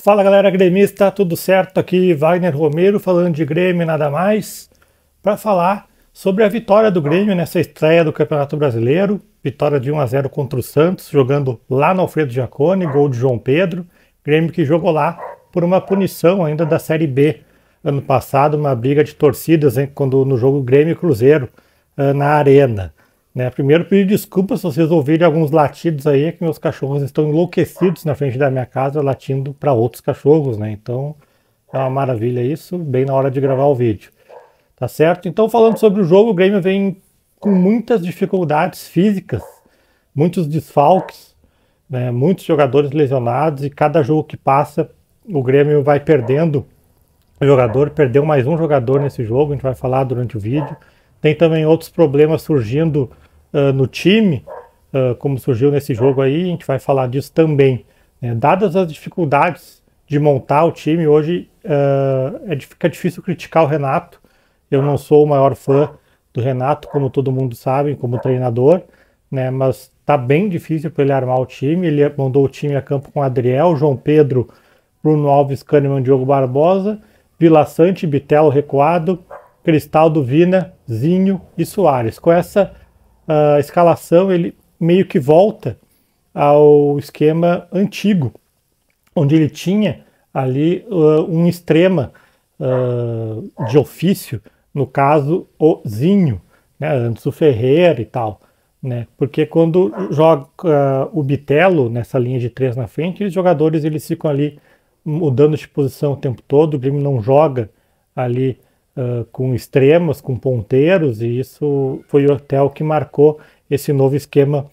Fala galera gremista, tudo certo? Aqui Wagner Romero falando de Grêmio nada mais para falar sobre a vitória do Grêmio nessa estreia do Campeonato Brasileiro, vitória de 1-0 contra o Santos, jogando lá no Alfredo Jaconi, gol de João Pedro. Grêmio que jogou lá por uma punição ainda da Série B ano passado, uma briga de torcidas, hein, quando no jogo Grêmio e Cruzeiro na Arena. Primeiro pedir desculpas se vocês ouvirem alguns latidos aí, que meus cachorros estão enlouquecidos na frente da minha casa, latindo para outros cachorros, né? Então é uma maravilha isso, bem na hora de gravar o vídeo. Tá certo? Então falando sobre o jogo, o Grêmio vem com muitas dificuldades físicas, muitos desfalques, né? Muitos jogadores lesionados, e cada jogo que passa o Grêmio vai perdendo jogador, perdeu mais um jogador nesse jogo, a gente vai falar durante o vídeo. Tem também outros problemas surgindo no time, como surgiu nesse jogo aí, a gente vai falar disso também. Dadas as dificuldades de montar o time, hoje fica difícil criticar o Renato. Eu não sou o maior fã do Renato, como todo mundo sabe, como treinador, né, mas tá bem difícil para ele armar o time. Ele mandou o time a campo com Adriel, João Pedro, Bruno Alves, Kahneman, Diogo Barbosa, Vila Sante, Bitelo recuado, Cristaldo, Vina, Zinho e Soares. Com essa escalação, ele meio que volta ao esquema antigo, onde ele tinha ali um extrema de ofício, no caso o Zinho, né, antes o Ferreira e tal, né, porque quando joga o Bitelo nessa linha de três na frente, os jogadores eles ficam ali mudando de posição o tempo todo. O Grêmio não joga ali com extremos, com ponteiros, e isso foi até o que marcou esse novo esquema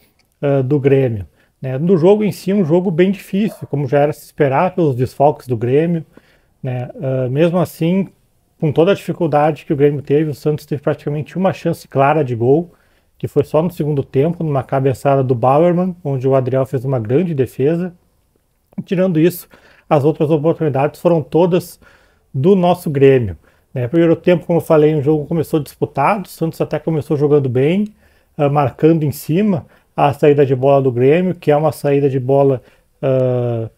do Grêmio. Né? No jogo em si, um jogo bem difícil, como já era se esperar pelos desfalques do Grêmio. Né? Mesmo assim, com toda a dificuldade que o Grêmio teve, o Santos teve praticamente uma chance clara de gol, que foi só no segundo tempo, numa cabeçada do Bauerman, onde o Adriel fez uma grande defesa. Tirando isso, as outras oportunidades foram todas do nosso Grêmio. Primeiro tempo, como eu falei, o jogo começou disputado, o Santos até começou jogando bem, marcando em cima a saída de bola do Grêmio, que é uma saída de bola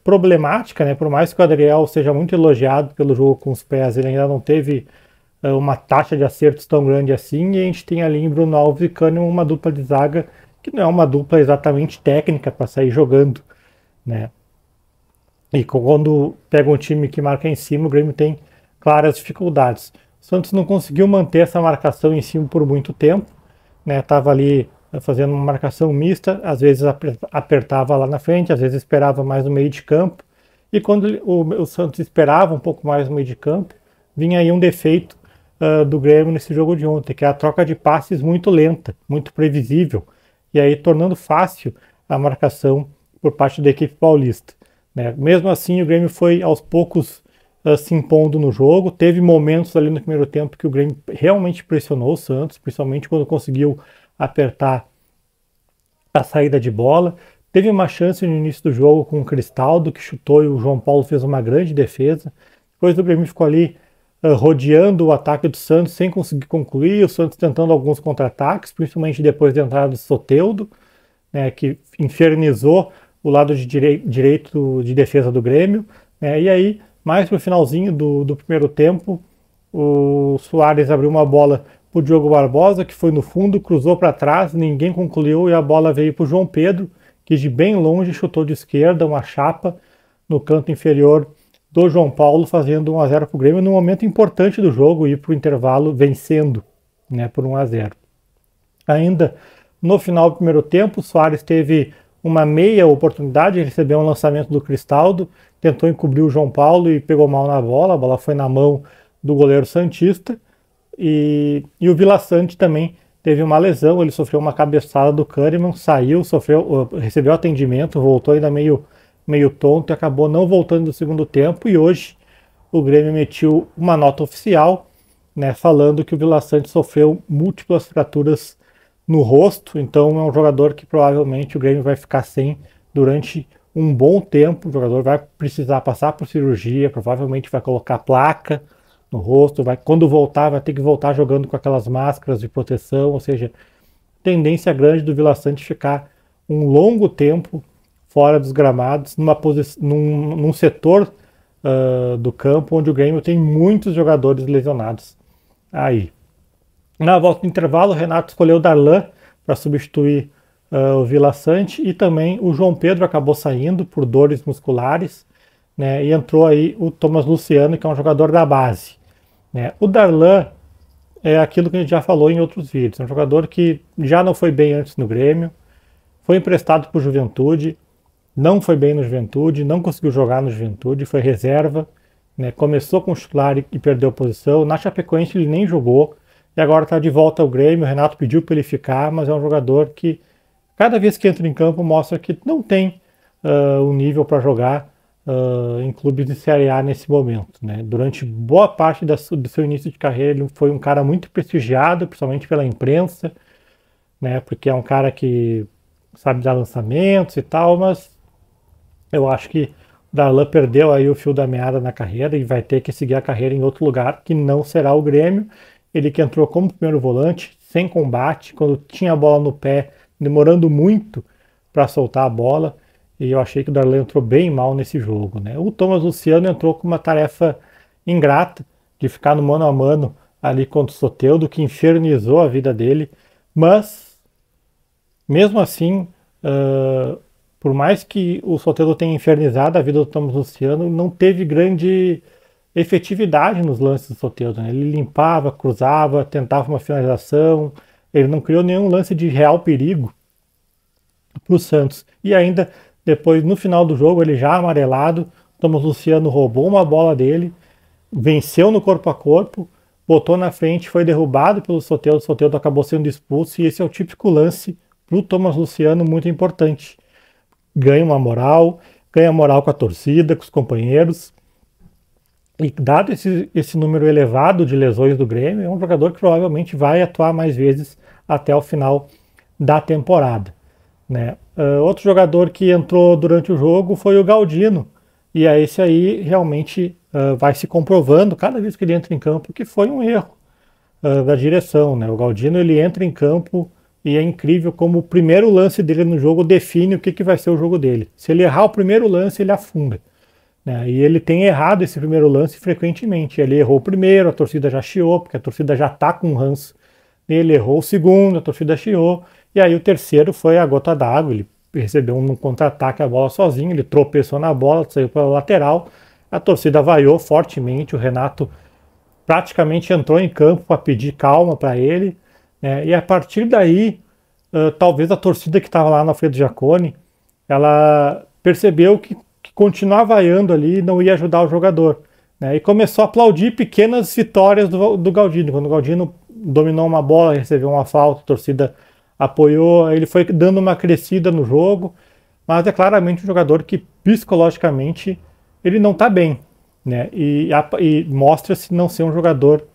problemática, né? Por mais que o Adriel seja muito elogiado pelo jogo com os pés, ele ainda não teve uma taxa de acertos tão grande assim, e a gente tem ali em Bruno Alves e Kahneman uma dupla de zaga que não é uma dupla exatamente técnica para sair jogando, né? E quando pega um time que marca em cima, o Grêmio tem claras dificuldades. O Santos não conseguiu manter essa marcação em cima por muito tempo, né? Tava ali fazendo uma marcação mista, às vezes apertava lá na frente, às vezes esperava mais no meio de campo, e quando o Santos esperava um pouco mais no meio de campo, vinha aí um defeito do Grêmio nesse jogo de ontem, que é a troca de passes muito lenta, muito previsível, e aí tornando fácil a marcação por parte da equipe paulista. Né? Mesmo assim, o Grêmio foi aos poucos se impondo no jogo. Teve momentos ali no primeiro tempo que o Grêmio realmente pressionou o Santos, principalmente quando conseguiu apertar a saída de bola. Teve uma chance no início do jogo com o Cristaldo, que chutou, e o João Paulo fez uma grande defesa. Depois o Grêmio ficou ali rodeando o ataque do Santos sem conseguir concluir, o Santos tentando alguns contra-ataques, principalmente depois da entrada do Soteldo, né, que infernizou o lado de direito de defesa do Grêmio. E aí, mais para o finalzinho do primeiro tempo, o Soares abriu uma bola para o Diogo Barbosa, que foi no fundo, cruzou para trás, ninguém concluiu, e a bola veio para o João Pedro, que de bem longe chutou de esquerda, uma chapa no canto inferior do João Paulo, fazendo 1-0 para o Grêmio, num momento importante do jogo, ir para o intervalo vencendo, né, por 1-0. Ainda no final do primeiro tempo, o Soares teve uma meia oportunidade, recebeu um lançamento do Cristaldo, tentou encobrir o João Paulo e pegou mal na bola, a bola foi na mão do goleiro santista, e o Vila Sante também teve uma lesão, ele sofreu uma cabeçada do Kahneman, saiu, recebeu atendimento, voltou ainda meio tonto e acabou não voltando no segundo tempo, e hoje o Grêmio emitiu uma nota oficial, né, falando que o Vila Sante sofreu múltiplas fraturas no rosto, então é um jogador que provavelmente o Grêmio vai ficar sem durante um bom tempo. O jogador vai precisar passar por cirurgia, provavelmente vai colocar placa no rosto, quando voltar vai ter que voltar jogando com aquelas máscaras de proteção, ou seja, tendência grande do Vila Sante ficar um longo tempo fora dos gramados, num setor do campo, onde o Grêmio tem muitos jogadores lesionados aí. Na volta do intervalo, o Renato escolheu o Darlan para substituir o Vila Sante, e também o João Pedro acabou saindo por dores musculares, né, e entrou aí o Thomas Luciano, que é um jogador da base, né. O Darlan é aquilo que a gente já falou em outros vídeos, é um jogador que já não foi bem antes no Grêmio, foi emprestado para o Juventude, não foi bem no Juventude, não conseguiu jogar no Juventude, foi reserva, né, começou com o titular e perdeu posição. Na Chapecoense ele nem jogou, e agora está de volta ao Grêmio. O Renato pediu para ele ficar, mas é um jogador que cada vez que entra em campo mostra que não tem o nível para jogar em clubes de Série A nesse momento, né. Durante boa parte do seu início de carreira ele foi um cara muito prestigiado, principalmente pela imprensa, né, porque é um cara que sabe dar lançamentos e tal, mas eu acho que o Darlan perdeu aí o fio da meada na carreira e vai ter que seguir a carreira em outro lugar, que não será o Grêmio. Ele que entrou como primeiro volante, sem combate, quando tinha a bola no pé, demorando muito para soltar a bola, e eu achei que o Darlan entrou bem mal nesse jogo, né? O Thomas Luciano entrou com uma tarefa ingrata, de ficar no mano a mano ali contra o Soteldo, que infernizou a vida dele, mas mesmo assim, por mais que o Soteldo tenha infernizado a vida do Thomas Luciano, não teve grande efetividade nos lances do Soteldo, né? Ele limpava, cruzava, tentava uma finalização, ele não criou nenhum lance de real perigo para o Santos. E ainda depois, no final do jogo, ele já amarelado, o Thomas Luciano roubou uma bola dele, venceu no corpo a corpo, botou na frente, foi derrubado pelo Soteldo, o Soteldo acabou sendo expulso, e esse é o típico lance para o Thomas Luciano muito importante. Ganha uma moral, ganha moral com a torcida, com os companheiros. E dado esse número elevado de lesões do Grêmio, é um jogador que provavelmente vai atuar mais vezes até o final da temporada, né? Outro jogador que entrou durante o jogo foi o Galdino, e esse aí realmente vai se comprovando cada vez que ele entra em campo que foi um erro da direção, né? O Galdino, ele entra em campo e é incrível como o primeiro lance dele no jogo define o que vai ser o jogo dele. Se ele errar o primeiro lance, ele afunda, né? E ele tem errado esse primeiro lance frequentemente. Ele errou o primeiro, a torcida já chiou, porque a torcida já tá com ranço. Ele errou o segundo, a torcida chiou. E aí o terceiro foi a gota d'água. Ele recebeu um contra-ataque a bola sozinho, ele tropeçou na bola, saiu pela lateral. A torcida vaiou fortemente. O Renato praticamente entrou em campo para pedir calma para ele, né? E a partir daí, talvez a torcida que estava lá na Alfredo Jaconi, ela percebeu que continuar vaiando ali não ia ajudar o jogador, né? E começou a aplaudir pequenas vitórias do Galdino. Quando o Galdino dominou uma bola, recebeu uma falta, a torcida apoiou, ele foi dando uma crescida no jogo, mas é claramente um jogador que psicologicamente ele não está bem, né? E mostra-se não ser um jogador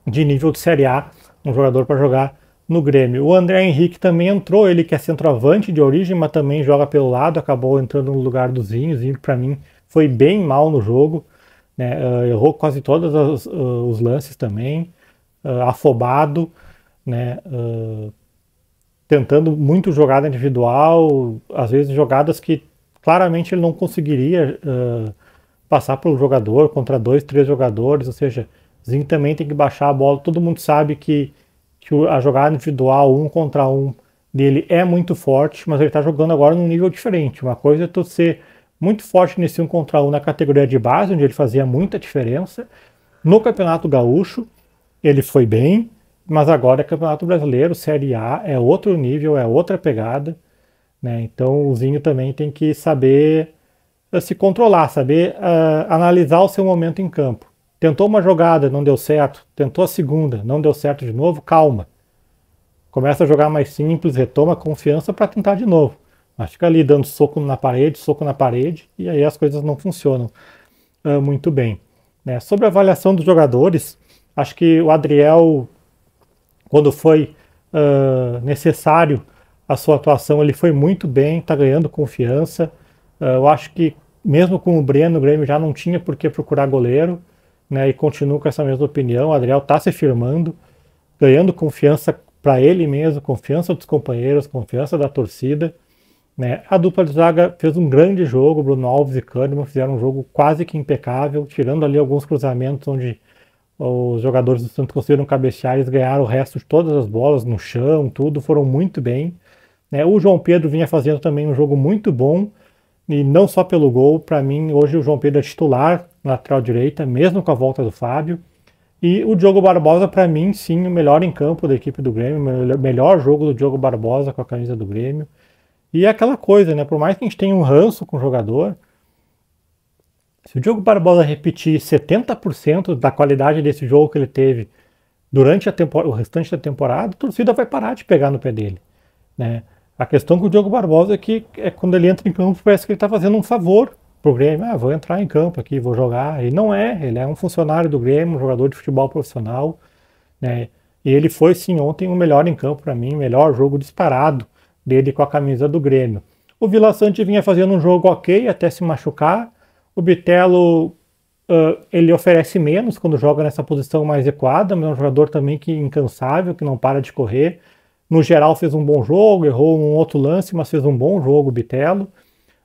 de nível de Série A, um jogador para jogar no Grêmio. O André Henrique também entrou, ele que é centroavante de origem, mas também joga pelo lado, acabou entrando no lugar do Zinho. O Zinho, para mim, foi bem mal no jogo, né? Errou quase todos os lances também, afobado, né? Tentando muito jogada individual, às vezes jogadas que claramente ele não conseguiria passar pelo jogador, contra 2, 3 jogadores, ou seja, Zinho também tem que baixar a bola. Todo mundo sabe que a jogada individual, 1 contra 1 dele é muito forte, mas ele está jogando agora num nível diferente. Uma coisa é tu ser muito forte nesse 1 contra 1 na categoria de base, onde ele fazia muita diferença. No Campeonato Gaúcho, ele foi bem, mas agora é Campeonato Brasileiro, Série A, é outro nível, é outra pegada, né? Então o Zinho também tem que saber se controlar, saber analisar o seu momento em campo. Tentou uma jogada, não deu certo. Tentou a segunda, não deu certo de novo. Calma. Começa a jogar mais simples, retoma a confiança para tentar de novo. Mas fica ali dando soco na parede, e aí as coisas não funcionam muito bem, né? Sobre a avaliação dos jogadores, acho que o Adriel, quando foi necessário a sua atuação, ele foi muito bem, está ganhando confiança. Eu acho que mesmo com o Grêmio já não tinha por que procurar goleiro, né, e continuo com essa mesma opinião. O Adriel está se firmando, ganhando confiança para ele mesmo, confiança dos companheiros, confiança da torcida, né? A dupla de zaga fez um grande jogo, Bruno Alves e Kahneman fizeram um jogo quase que impecável, tirando ali alguns cruzamentos onde os jogadores do Santos conseguiram cabecear, eles ganharam o resto de todas as bolas no chão, tudo, foram muito bem, né? O João Pedro vinha fazendo também um jogo muito bom, e não só pelo gol, para mim hoje o João Pedro é titular na lateral direita, mesmo com a volta do Fábio. E o Diogo Barbosa, para mim, sim, o melhor em campo da equipe do Grêmio, o melhor jogo do Diogo Barbosa com a camisa do Grêmio. E é aquela coisa, né? Por mais que a gente tenha um ranço com o jogador, se o Diogo Barbosa repetir 70% da qualidade desse jogo que ele teve durante o restante da temporada, a torcida vai parar de pegar no pé dele, né? A questão com o Diogo Barbosa é que quando ele entra em campo, parece que ele está fazendo um favor pro Grêmio. Ah, vou entrar em campo aqui, vou jogar. E não é, ele é um funcionário do Grêmio, um jogador de futebol profissional, né? E ele foi, sim, ontem o melhor em campo para mim, o melhor jogo disparado dele com a camisa do Grêmio. O Vila Sante vinha fazendo um jogo ok, até se machucar. O Bitelo, ele oferece menos quando joga nessa posição mais equada, mas é um jogador também que incansável, que não para de correr. No geral fez um bom jogo, errou um outro lance, mas fez um bom jogo o Bitelo.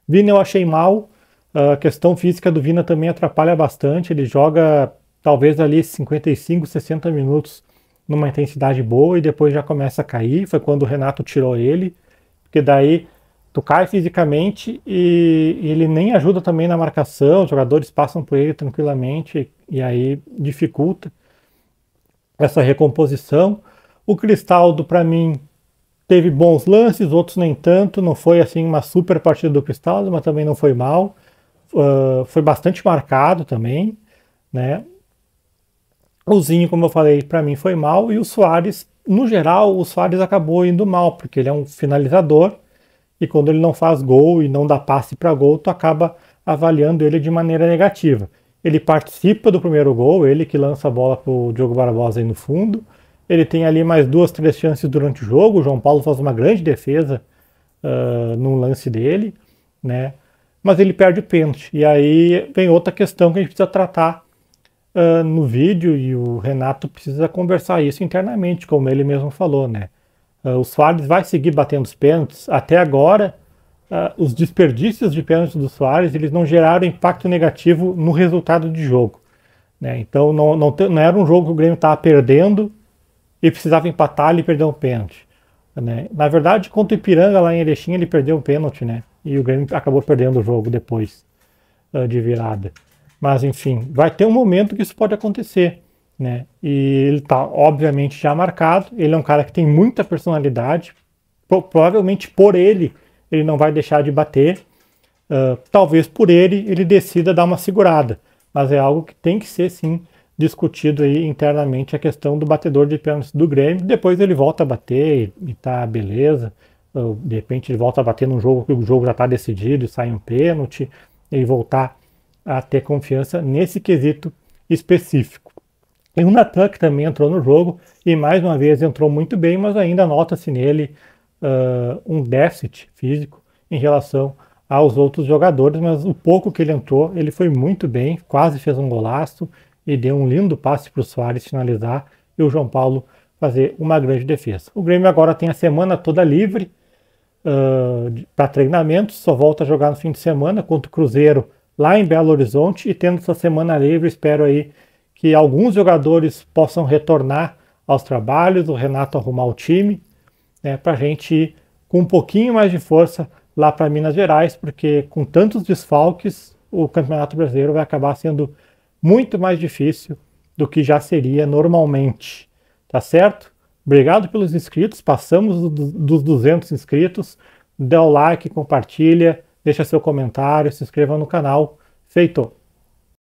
Vina eu achei mal, a questão física do Vina também atrapalha bastante, ele joga talvez ali 55, 60 minutos numa intensidade boa e depois já começa a cair, foi quando o Renato tirou ele, porque daí tu cai fisicamente e ele nem ajuda também na marcação, os jogadores passam por ele tranquilamente e aí dificulta essa recomposição. O Cristaldo, para mim, teve bons lances, outros nem tanto. Não foi assim uma super partida do Cristaldo, mas também não foi mal. Foi bastante marcado também, né? O Zinho, como eu falei, para mim foi mal. E o Soares, no geral, o Soares acabou indo mal, porque ele é um finalizador. E quando ele não faz gol e não dá passe para gol, tu acaba avaliando ele de maneira negativa. Ele participa do primeiro gol, ele que lança a bola para o Diogo Barbosa aí no fundo. Ele tem ali mais 2, 3 chances durante o jogo. O João Paulo faz uma grande defesa num lance dele, né? Mas ele perde o pênalti. E aí vem outra questão que a gente precisa tratar no vídeo, e o Renato precisa conversar isso internamente, como ele mesmo falou, né? O Soares vai seguir batendo os pênaltis. Até agora, os desperdícios de pênaltis do Soares, eles não geraram impacto negativo no resultado de jogo, né? Então não era um jogo que o Grêmio estava perdendo e precisava empatar, ele perdeu um pênalti, né? Na verdade, contra o Ipiranga lá em Erechim, ele perdeu um pênalti, né? E o Grêmio acabou perdendo o jogo depois de virada. Mas enfim, vai ter um momento que isso pode acontecer, né? E ele está obviamente já marcado. Ele é um cara que tem muita personalidade. Provavelmente por ele não vai deixar de bater. Talvez por ele decida dar uma segurada. Mas é algo que tem que ser sim discutido aí internamente, a questão do batedor de pênaltis do Grêmio. Depois ele volta a bater e tá beleza. De repente ele volta a bater num jogo que o jogo já está decidido e sai um pênalti, e voltar a ter confiança nesse quesito específico. E o Natan, que também entrou no jogo e mais uma vez entrou muito bem, mas ainda nota-se nele um déficit físico em relação aos outros jogadores, mas o pouco que ele entrou, ele foi muito bem, quase fez um golaço e deu um lindo passe para o Soares finalizar e o João Paulo fazer uma grande defesa. O Grêmio agora tem a semana toda livre para treinamentos, só volta a jogar no fim de semana contra o Cruzeiro lá em Belo Horizonte, e tendo essa semana livre, espero aí que alguns jogadores possam retornar aos trabalhos, o Renato arrumar o time, né, para a gente ir com um pouquinho mais de força lá para Minas Gerais, porque com tantos desfalques, o Campeonato Brasileiro vai acabar sendo muito mais difícil do que já seria normalmente, tá certo? Obrigado pelos inscritos, passamos dos 200 inscritos, dá o like, compartilha, deixa seu comentário, se inscreva no canal, feito!